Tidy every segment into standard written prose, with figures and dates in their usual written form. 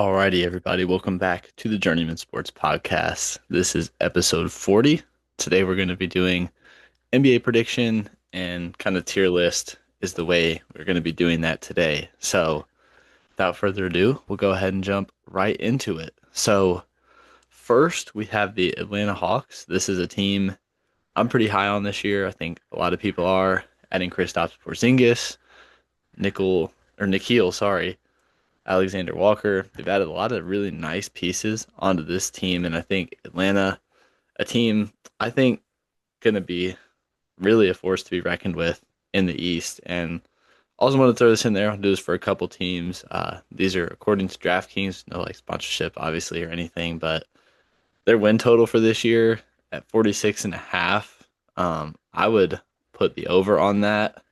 Alrighty, everybody, welcome back to the Journeyman Sports Podcast. This is episode 40. Today we're going to be doing NBA prediction and kind of tier list is the way we're going to be doing that today. So, without further ado, we'll go ahead and jump right into it. So, first we have the Atlanta Hawks. This is a team I'm pretty high on this year. I think a lot of people are adding Kristaps Porzingis, Nikhil, sorry, Alexander Walker. They've added a lot of really nice pieces onto this team, and I think Atlanta, a team I think going to be really a force to be reckoned with in the East. And also want to throw this in there. I'll do this for a couple teams. These are according to DraftKings, no like sponsorship obviously or anything, but their win total for this year at 46 and a half. I would put the over on that.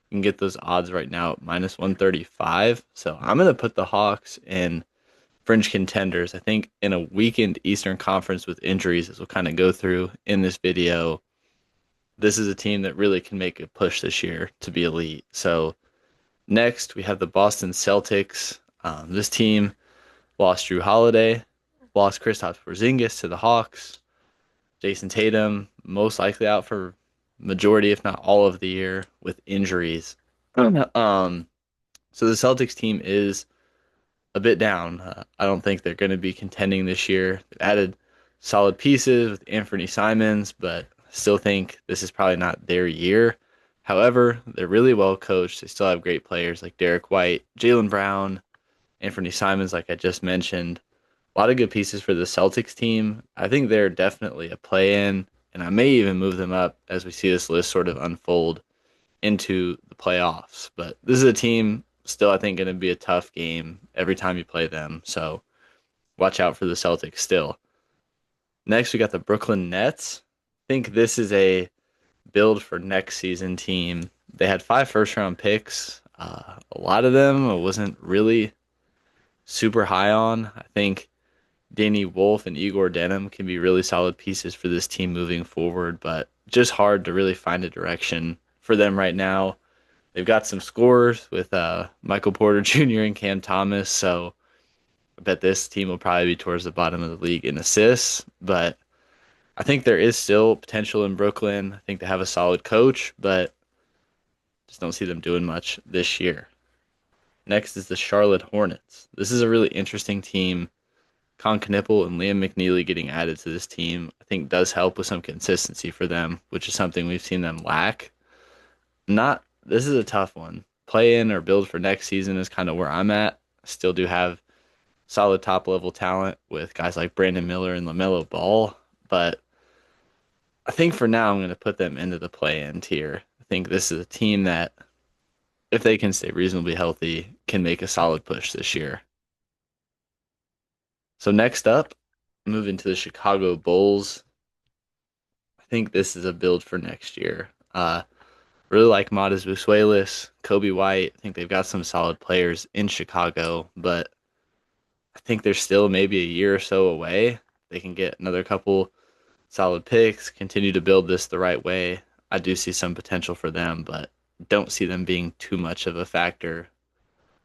You can get those odds right now at minus 135. So I'm going to put the Hawks in fringe contenders. I think in a weakened Eastern Conference with injuries, as we'll kind of go through in this video, this is a team that really can make a push this year to be elite. So next, we have the Boston Celtics. This team lost Drew Holiday, lost Kristaps Porzingis to the Hawks. Jason Tatum most likely out for majority, if not all of the year with injuries. Um, so the Celtics team is a bit down. I don't think they're going to be contending this year. They've added solid pieces with Anthony Simons, but still think this is probably not their year. However, they're really well coached. They still have great players like Derek White, Jaylen Brown, Anthony Simons, like I just mentioned. A lot of good pieces for the Celtics team. I think they're definitely a play-in, and I may even move them up as we see this list sort of unfold into the playoffs. But this is a team still, I think, going to be a tough game every time you play them. So watch out for the Celtics still. Next, we got the Brooklyn Nets. I think this is a build for next season team. They had 5 first round picks. A lot of them I wasn't really super high on. I think Danny Wolf and Igor Denham can be really solid pieces for this team moving forward, but just hard to really find a direction for them right now. They've got some scores with Michael Porter Jr. and Cam Thomas, so I bet this team will probably be towards the bottom of the league in assists, but I think there is still potential in Brooklyn. I think they have a solid coach, but just don't see them doing much this year. Next is the Charlotte Hornets. This is a really interesting team. Con Knippel and Liam McNeely getting added to this team, I think does help with some consistency for them, which is something we've seen them lack. Not This is a tough one. Play in or build for next season is kind of where I'm at. Still do have solid top level talent with guys like Brandon Miller and LaMelo Ball, but I think for now I'm going to put them into the play in tier. I think this is a team that, if they can stay reasonably healthy, can make a solid push this year. So next up, moving to the Chicago Bulls. I think this is a build for next year. Really like Modest Vucevic, Kobe White. I think they've got some solid players in Chicago, but I think they're still maybe a year or so away. They can get another couple solid picks, continue to build this the right way. I do see some potential for them, but don't see them being too much of a factor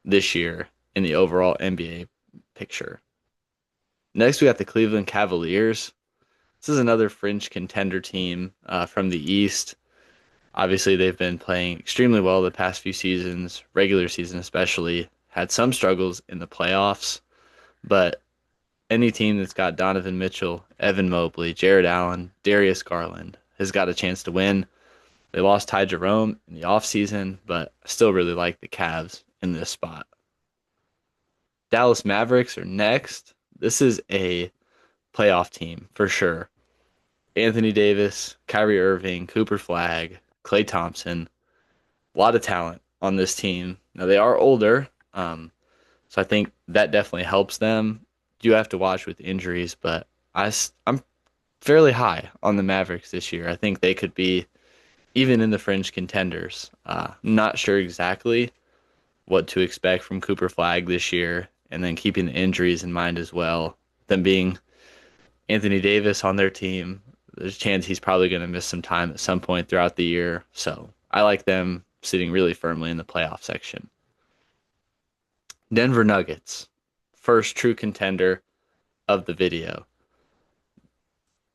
this year in the overall NBA picture. Next, we got the Cleveland Cavaliers. This is another fringe contender team from the East. Obviously, they've been playing extremely well the past few seasons, regular season especially. Had some struggles in the playoffs, but any team that's got Donovan Mitchell, Evan Mobley, Jared Allen, Darius Garland has got a chance to win. They lost Ty Jerome in the offseason, but I still really like the Cavs in this spot. Dallas Mavericks are next. This is a playoff team for sure. Anthony Davis, Kyrie Irving, Cooper Flag, Klay Thompson, a lot of talent on this team. Now they are older, so I think that definitely helps them. You have to watch with injuries, but I'm fairly high on the Mavericks this year. I think they could be even in the fringe contenders. Not sure exactly what to expect from Cooper Flag this year, and then keeping the injuries in mind as well. Them being Anthony Davis on their team, there's a chance he's probably going to miss some time at some point throughout the year. So I like them sitting really firmly in the playoff section. Denver Nuggets. first true contender of the video.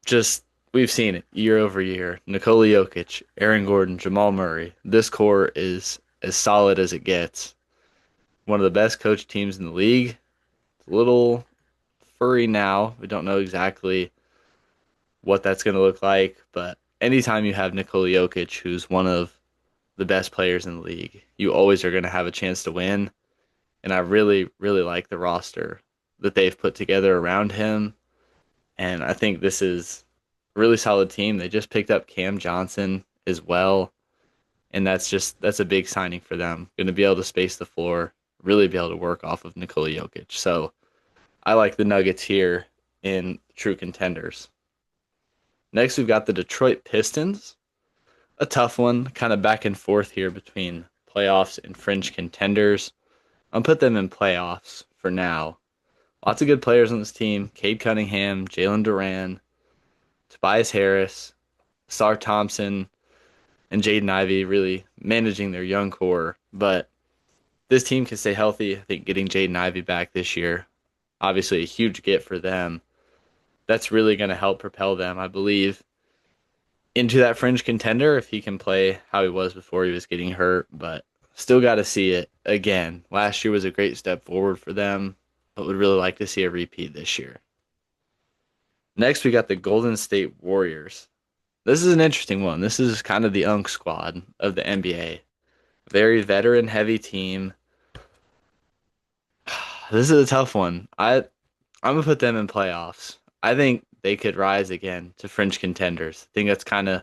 Just we've seen it year over year. Nikola Jokic, Aaron Gordon, Jamal Murray. This core is as solid as it gets. One of the best coach teams in the league. It's a little furry now. We don't know exactly what that's going to look like, but anytime you have Nikola Jokic, who's one of the best players in the league, you always are going to have a chance to win. And I really, really like the roster that they've put together around him. And I think this is a really solid team. They just picked up Cam Johnson as well. And that's a big signing for them. Going to be able to space the floor, really be able to work off of Nikola Jokic. So I like the Nuggets here in true contenders. Next, we've got the Detroit Pistons. A tough one, kind of back and forth here between playoffs and fringe contenders. I'll put them in playoffs for now. Lots of good players on this team. Cade Cunningham, Jalen Duran, Tobias Harris, Sar Thompson, and Jaden Ivey really managing their young core. But this team can stay healthy. I think getting Jaden Ivey back this year, obviously a huge get for them. That's really going to help propel them, I believe, into that fringe contender if he can play how he was before he was getting hurt. But still got to see it again. Last year was a great step forward for them, but would really like to see a repeat this year. Next, we got the Golden State Warriors. This is an interesting one. This is kind of the UNC squad of the NBA. Very veteran-heavy team. This is a tough one. I'm going to put them in playoffs. I think they could rise again to fringe contenders. I think that's kind of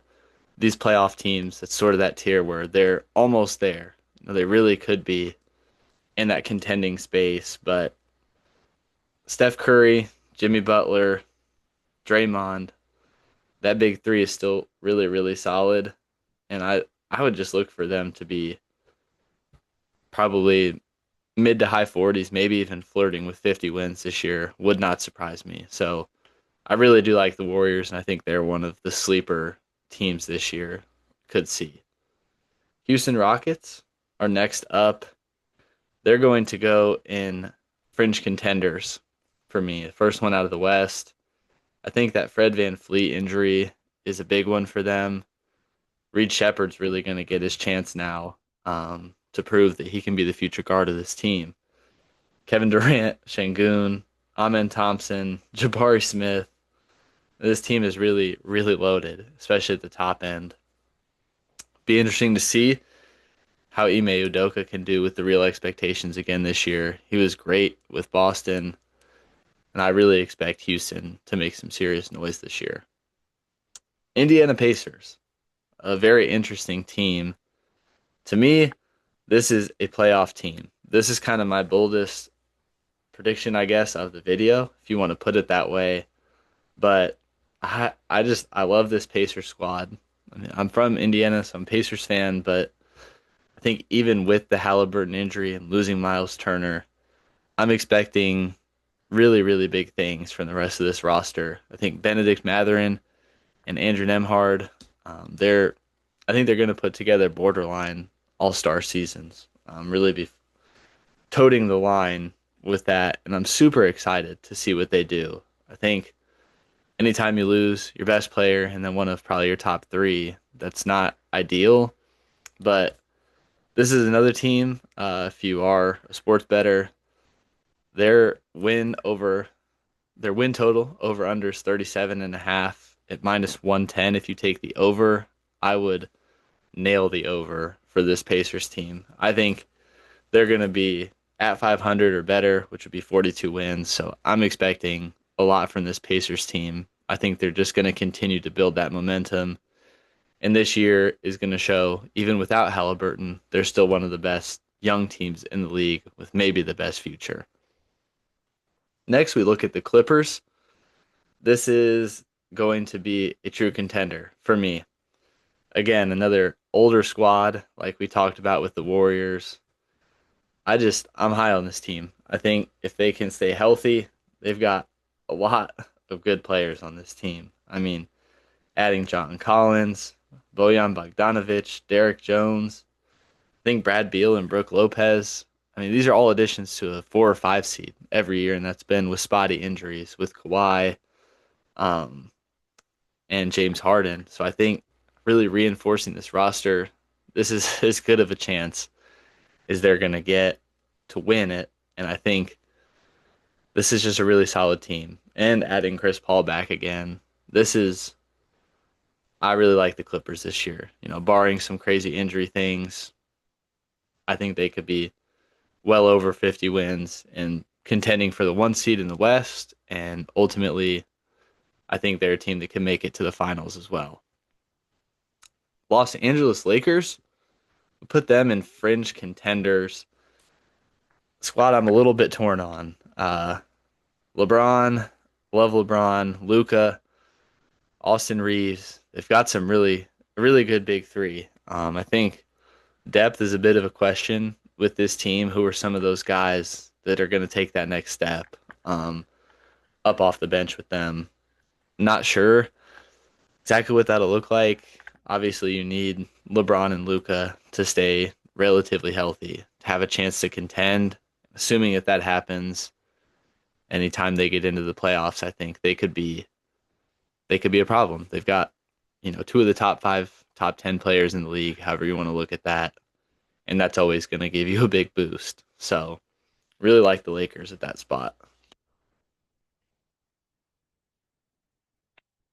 these playoff teams. That's sort of that tier where they're almost there. They really could be in that contending space, but Steph Curry, Jimmy Butler, Draymond, that big three is still really, really solid. And I would just look for them to be probably mid to high 40s, maybe even flirting with 50 wins this year. Would not surprise me. So I really do like the Warriors, and I think they're one of the sleeper teams this year. Could see. Houston Rockets are next up. They're going to go in fringe contenders for me. The first one out of the West. I think that Fred VanVleet injury is a big one for them. Reed Shepard's really going to get his chance now to prove that he can be the future guard of this team. Kevin Durant, Şengün, Amen Thompson, Jabari Smith. This team is really, really loaded, especially at the top end. Be interesting to see how Ime Udoka can do with the real expectations again this year. He was great with Boston, and I really expect Houston to make some serious noise this year. Indiana Pacers, a very interesting team. To me, this is a playoff team. This is kind of my boldest prediction, I guess, of the video, if you want to put it that way. But I love this Pacers squad. I mean, I'm from Indiana, so I'm a Pacers fan, but I think even with the Halliburton injury and losing Miles Turner, I'm expecting really, really big things from the rest of this roster. I think Benedict Mathurin and Andrew Nembhard, I think they're going to put together borderline all-star seasons. Really be toting the line with that, and I'm super excited to see what they do. I think anytime you lose your best player and then one of probably your top three, that's not ideal. But this is another team, if you are a sports bettor, their win total over under is 37.5 at -110. If you take the over, I would nail the over for this Pacers team. I think they're going to be at 500 or better, which would be 42 wins. So I'm expecting a lot from this Pacers team. I think they're just going to continue to build that momentum. And this year is going to show, even without Halliburton, they're still one of the best young teams in the league with maybe the best future. Next, we look at the Clippers. This is going to be a true contender for me. Again, another older squad like we talked about with the Warriors. I'm high on this team. I think if they can stay healthy, they've got a lot of good players on this team. I mean, adding John Collins, Bojan Bogdanovic, Derek Jones. I think Brad Beal and Brooke Lopez I mean, these are all additions to a 4 or 5 seed every year, and that's been with spotty injuries with Kawhi um, and James Harden. So I think really reinforcing this roster, this is as good of a chance as they're going to get to win it. And I think this is just a really solid team. And adding Chris Paul back again, this is, I really like the Clippers this year. You know, barring some crazy injury things, I think they could be well over 50 wins and contending for the 1 seed in the West. And ultimately, I think they're a team that can make it to the finals as well. Los Angeles Lakers, put them in fringe contenders. Squad I'm a little bit torn on. LeBron, love LeBron, Luca, Austin Reeves. They've got some really good big three. I think depth is a bit of a question with this team. Who are some of those guys that are going to take that next step up off the bench with them? Not sure exactly what that'll look like. Obviously, you need LeBron and Luca to stay relatively healthy, to have a chance to contend. Assuming if that happens, anytime they get into the playoffs, I think they could be a problem. They've got, two of the top five, top 10 players in the league, however you want to look at that. And that's always going to give you a big boost. So, really like the Lakers at that spot.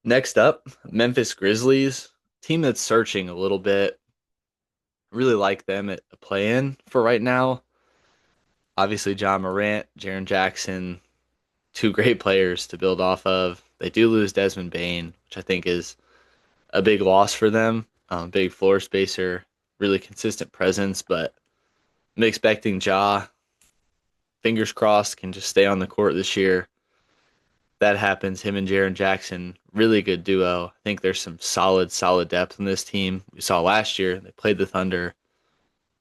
Next up, Memphis Grizzlies, team that's searching a little bit. Really like them at a play-in for right now. Obviously, John Morant, Jaren Jackson, two great players to build off of. They do lose Desmond Bain, which I think is a big loss for them. Big floor spacer, really consistent presence, but I'm expecting Ja, fingers crossed, can just stay on the court this year. That happens. Him and Jaren Jackson, really good duo. I think there's some solid depth in this team. We saw last year they played the Thunder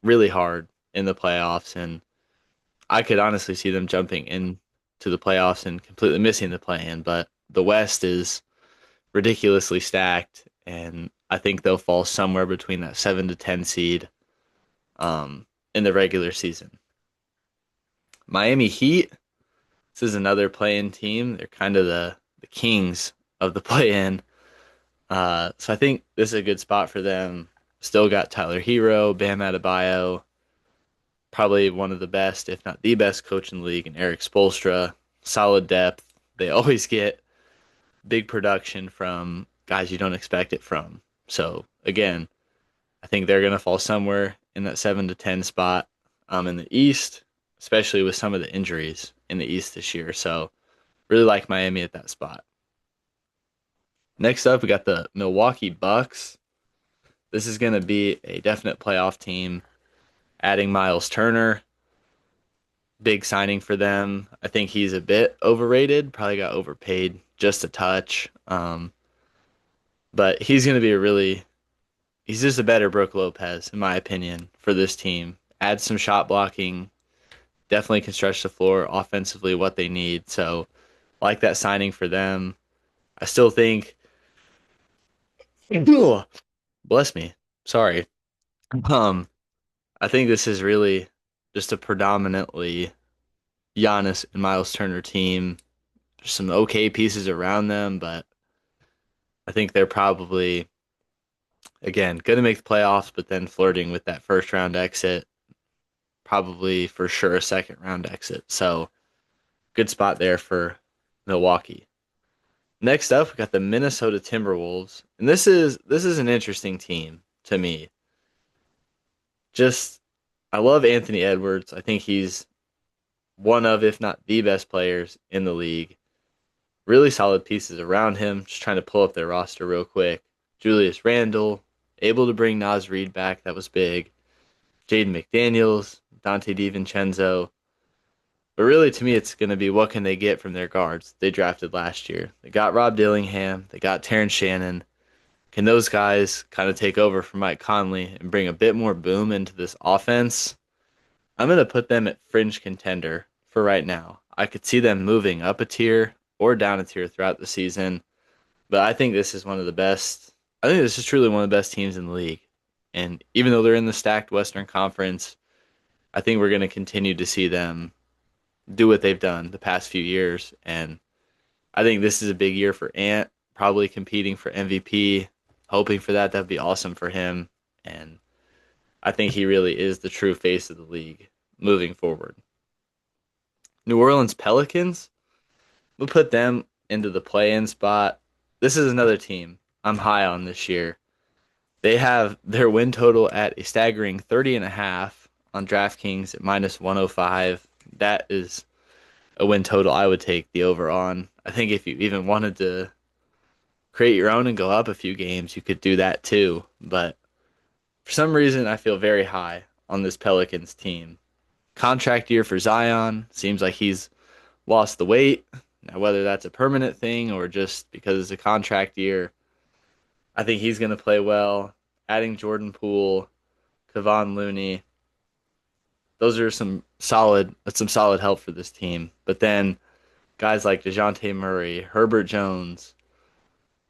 really hard in the playoffs, and I could honestly see them jumping into the playoffs and completely missing the play-in. But the West is ridiculously stacked, and I think they'll fall somewhere between that 7 to 10 seed in the regular season. Miami Heat. This is another play-in team. They're kind of the kings of the play-in. So I think this is a good spot for them. Still got Tyler Hero, Bam Adebayo, probably one of the best, if not the best coach in the league, and Eric Spoelstra. Solid depth. They always get big production from guys you don't expect it from. So again, I think they're going to fall somewhere in that 7 to 10 spot in the East, especially with some of the injuries in the East this year. So really like Miami at that spot. Next up, we got the Milwaukee Bucks. This is going to be a definite playoff team. Adding Miles Turner, big signing for them. I think he's a bit overrated, probably got overpaid just a touch. But he's going to be he's just a better Brook Lopez, in my opinion, for this team. Add some shot blocking, definitely can stretch the floor offensively what they need. So, like that signing for them. I still think, bless me, sorry. Um, I think this is really just a predominantly Giannis and Miles Turner team. There's some okay pieces around them, but I think they're probably, again, going to make the playoffs, but then flirting with that first round exit, probably for sure a second round exit. So good spot there for Milwaukee. Next up, we got the Minnesota Timberwolves, and this is an interesting team to me. Just I love Anthony Edwards. I think he's one of, if not the best players in the league. Really solid pieces around him. Just trying to pull up their roster real quick. Julius Randle, able to bring Naz Reid back. That was big. Jaden McDaniels, Dante DiVincenzo. But really, to me, it's going to be what can they get from their guards they drafted last year. They got Rob Dillingham. They got Terrence Shannon. Can those guys kind of take over for Mike Conley and bring a bit more boom into this offense? I'm going to put them at fringe contender for right now. I could see them moving up a tier or down a tier throughout the season, but I think this is one of the best. I think this is truly one of the best teams in the league. And even though they're in the stacked Western Conference, I think we're going to continue to see them do what they've done the past few years. And I think this is a big year for Ant, probably competing for MVP, hoping for that. That'd be awesome for him. And I think he really is the true face of the league moving forward. New Orleans Pelicans, we'll put them into the play-in spot. This is another team I'm high on this year. They have their win total at a staggering 30.5 on DraftKings at minus 105. That is a win total I would take the over on. I think if you even wanted to create your own and go up a few games, you could do that too. But for some reason, I feel very high on this Pelicans team. Contract year for Zion. Seems like he's lost the weight. Now, whether that's a permanent thing or just because it's a contract year, I think he's going to play well. Adding Jordan Poole, Kevon Looney, those are some solid help for this team. But then guys like DeJounte Murray, Herbert Jones,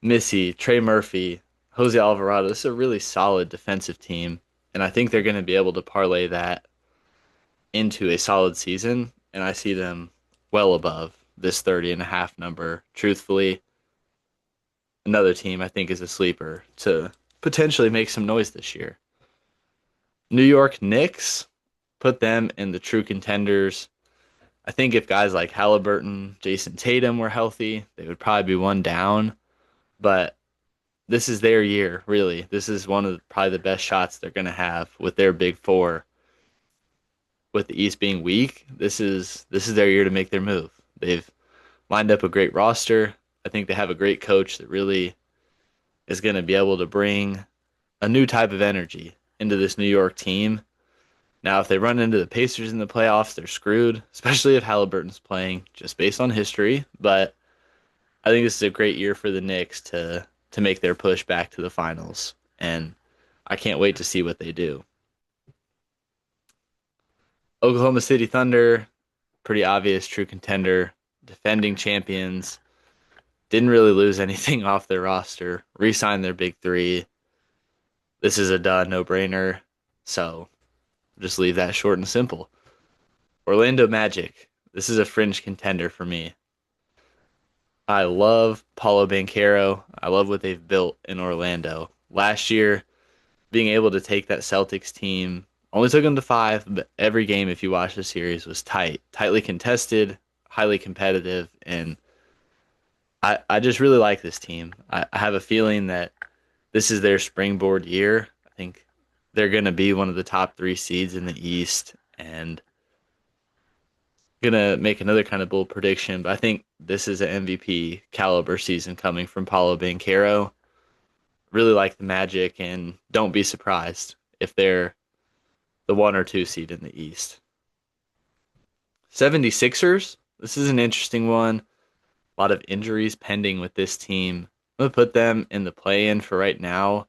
Missy, Trey Murphy, Jose Alvarado. This is a really solid defensive team, and I think they're going to be able to parlay that into a solid season, and I see them well above this 30.5 number. Truthfully, another team I think is a sleeper to potentially make some noise this year. New York Knicks, put them in the true contenders. I think if guys like Halliburton, Jason Tatum were healthy, they would probably be one down, but this is their year, really. This is one of probably the best shots they're going to have with their big four. With the East being weak, this is their year to make their move. They've lined up a great roster. I think they have a great coach that really is going to be able to bring a new type of energy into this New York team. Now, if they run into the Pacers in the playoffs, they're screwed, especially if Halliburton's playing, just based on history. But I think this is a great year for the Knicks to make their push back to the finals, and I can't wait to see what they do. Oklahoma City Thunder, pretty obvious true contender, defending champions. Didn't really lose anything off their roster. Re-signed their big three. This is a done, no-brainer. So just leave that short and simple. Orlando Magic. This is a fringe contender for me. I love Paulo Banchero. I love what they've built in Orlando. Last year, being able to take that Celtics team, only took them to 5, but every game, if you watch the series, was tight, tightly contested, highly competitive, and I just really like this team. I have a feeling that this is their springboard year. I think they're going to be one of the top 3 seeds in the East, and gonna make another kind of bold prediction, but I think this is an MVP caliber season coming from Paulo Banchero. Really like the Magic, and don't be surprised if they're the 1 or 2 seed in the East. 76ers, this is an interesting one. A lot of injuries pending with this team. I'm gonna put them in the play-in for right now.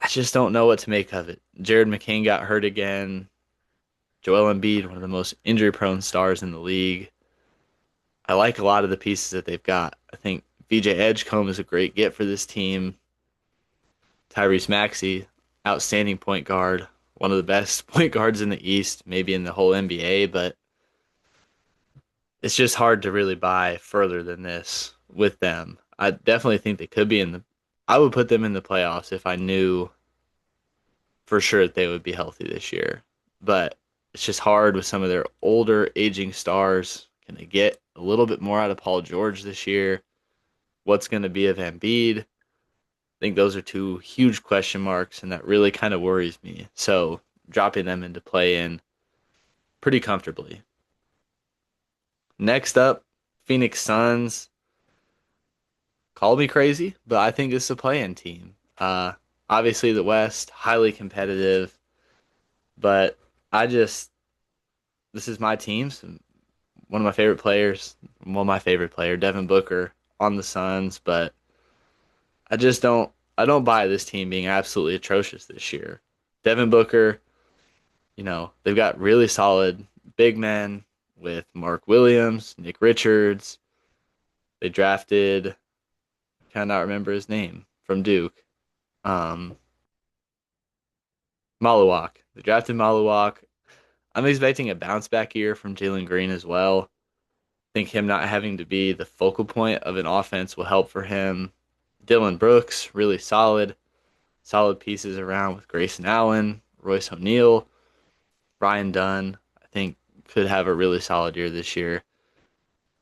I just don't know what to make of it. Jared McCain got hurt again. Joel Embiid, one of the most injury-prone stars in the league. I like a lot of the pieces that they've got. I think VJ Edgecombe is a great get for this team. Tyrese Maxey, outstanding point guard. One of the best point guards in the East, maybe in the whole NBA, but it's just hard to really buy further than this with them. I definitely think they could be I would put them in the playoffs if I knew for sure that they would be healthy this year. But it's just hard with some of their older, aging stars. Can they get a little bit more out of Paul George this year? What's going to be of Embiid? I think those are 2 huge question marks, and that really kind of worries me. So dropping them into play-in pretty comfortably. Next up, Phoenix Suns. Call me crazy, but I think it's a play-in team. Obviously, the West, highly competitive, but this is my team. So one of my favorite players, my favorite player, Devin Booker on the Suns, but I don't buy this team being absolutely atrocious this year. Devin Booker, they've got really solid big men with Mark Williams, Nick Richards. They drafted, cannot remember his name, from Duke. Malawak. They drafted Maluwak. I'm expecting a bounce back year from Jalen Green as well. I think him not having to be the focal point of an offense will help for him. Dylan Brooks, really solid. Solid pieces around with Grayson Allen, Royce O'Neal, Ryan Dunn. I think could have a really solid year this year.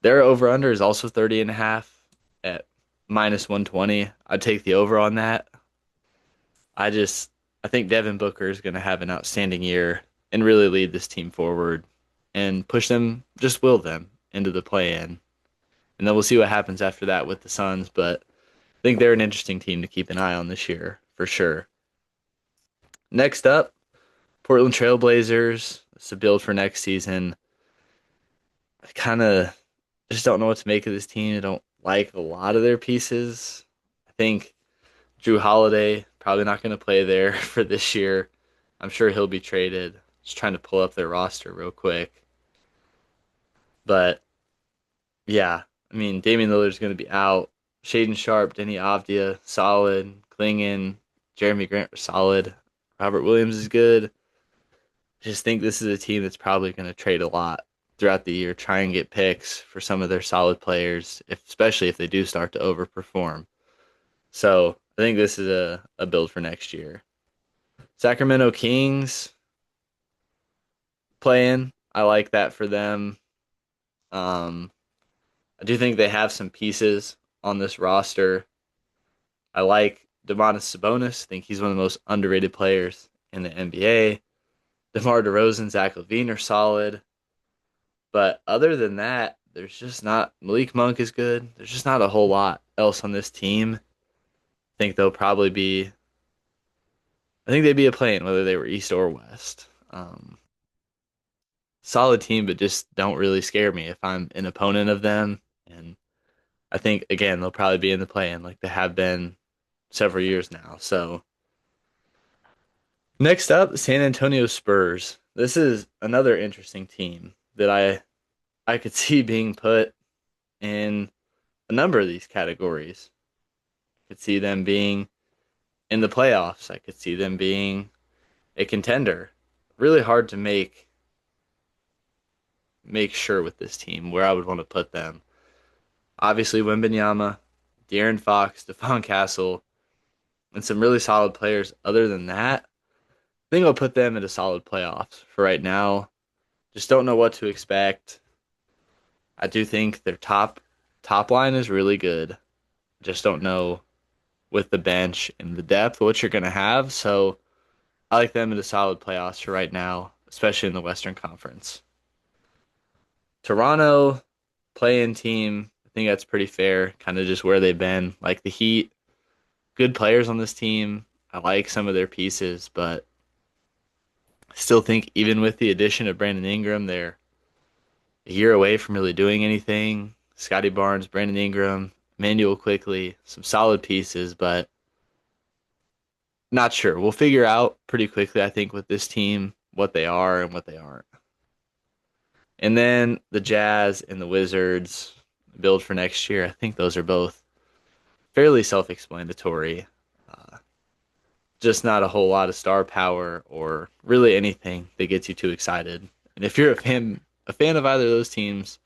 Their over under is also 30.5 at minus 120. I'd take the over on that. I just I think Devin Booker is going to have an outstanding year and really lead this team forward and push them, just will them into the play-in. And then we'll see what happens after that with the Suns, but I think they're an interesting team to keep an eye on this year for sure. Next up, Portland Trailblazers. It's a build for next season. I kind of just don't know what to make of this team. I don't like a lot of their pieces. I think Drew Holiday probably not going to play there for this year. I'm sure he'll be traded. Just trying to pull up their roster real quick. But yeah, I mean, Damian Lillard's going to be out. Shaden Sharp, Denny Avdia, solid. Klingon, Jeremy Grant, solid. Robert Williams is good. I just think this is a team that's probably going to trade a lot throughout the year, try and get picks for some of their solid players, especially if they do start to overperform. So I think this is a build for next year. Sacramento Kings playing. I like that for them. Um, I do think they have some pieces on this roster. I like Domantas Sabonis. I think he's one of the most underrated players in the NBA. DeMar DeRozan, Zach LaVine are solid. But other than that, there's just not. Malik Monk is good. There's just not a whole lot else on this team. Think they'll probably be. I think they'd be a play-in whether they were East or West. Solid team, but just don't really scare me if I'm an opponent of them. And I think again they'll probably be in the play-in like they have been several years now. So next up, San Antonio Spurs. This is another interesting team that I could see being put in a number of these categories. I could see them being in the playoffs. I could see them being a contender. Really hard to make sure with this team where I would want to put them. Obviously, Wembanyama, De'Aaron Fox, Stephon Castle, and some really solid players. Other than that, I think I'll put them into solid playoffs for right now. Just don't know what to expect. I do think their top line is really good. Just don't know with the bench and the depth what you're going to have. So I like them into solid playoffs for right now, especially in the Western Conference. Toronto play-in team, I think that's pretty fair. Kind of just where they've been. Like the Heat, good players on this team. I like some of their pieces, but I still think even with the addition of Brandon Ingram, they're a year away from really doing anything. Scotty Barnes, Brandon Ingram, Manuel Quickly, some solid pieces, but not sure. We'll figure out pretty quickly, I think, with this team what they are and what they aren't. And then the Jazz and the Wizards build for next year. I think those are both fairly self-explanatory. Uh, just not a whole lot of star power or really anything that gets you too excited. And if you're a fan of either of those teams,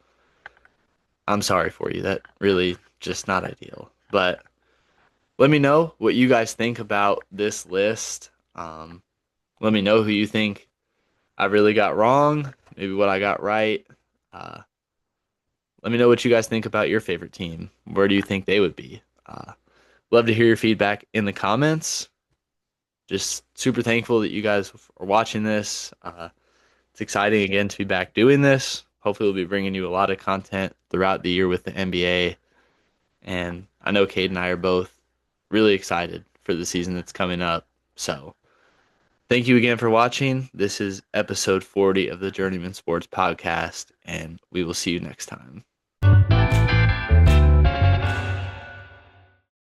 I'm sorry for you. That really just not ideal. But let me know what you guys think about this list. Let me know who you think I really got wrong, maybe what I got right. Uh, Let me know what you guys think about your favorite team. Where do you think they would be? Love to hear your feedback in the comments. Just super thankful that you guys are watching this. It's exciting again to be back doing this. Hopefully, we'll be bringing you a lot of content throughout the year with the NBA. And I know Cade and I are both really excited for the season that's coming up. So, thank you again for watching. This is episode 40 of the Journeyman Sports Podcast, and we will see you next time.